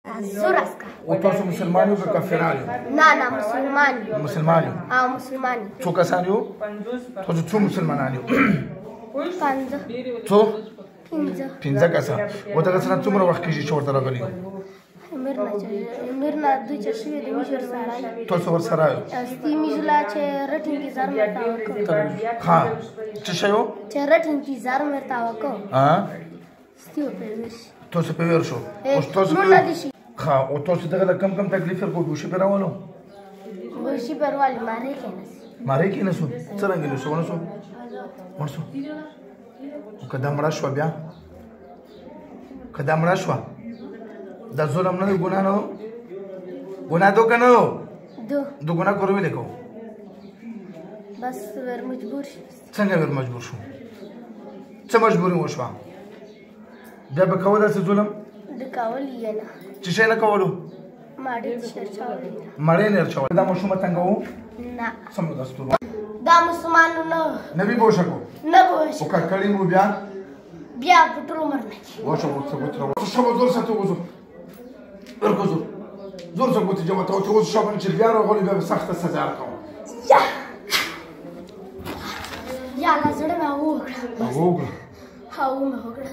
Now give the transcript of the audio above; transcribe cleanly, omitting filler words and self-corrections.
Zurasca. O tausu musulmani ou kafirani? Nana musulmani. Musulmani. Ah, musulmani. Tu kasaniu? Tu musulmanani. Panza. Tu? Pinza. Pinza kasa. Wata kasana tumra waqt kiji chorta ragali. Mirna ducha shwe de mishur sarai. Tu sor sarai. Asti mijla che rat intizar merta wako. Ha. Tishayo? Che rat intizar merta wako. Ha? Stio pevish. Tu se peverso. Nuna dishi. Ha, o tausu dagala kam taklif ko bushi perawalo. Bushi perwali mare kenas. Mare ki nasu. Sarangi nasu wanasu. Wanasu. Kadam rashwa bia. Kadam rashwa. Da zulm نه ګناه نه ګناه دو کنه دو ګناه کورو لیکو بس ور مجبور شو څنګه ور مجبور شو څه مجبوري وشو بیا به کوله څه ظلم د کول یې نه چې شي نه کولو ماړې چرچاولې مړې نه چاو دا مشومه څنګه نه سم دستور دا مسلمان نه نبی بوشکو نه بوش او کړي مو بیا بیا په ټول عمر نه واشه څه وتر شو زور ساتو وزو اركزوا زور زبوتي جماعة توتوز شوفن شربيارو غولي باب سخت سزا اركم يا لا زړه ما وګړه وګړه هاو ما وګړه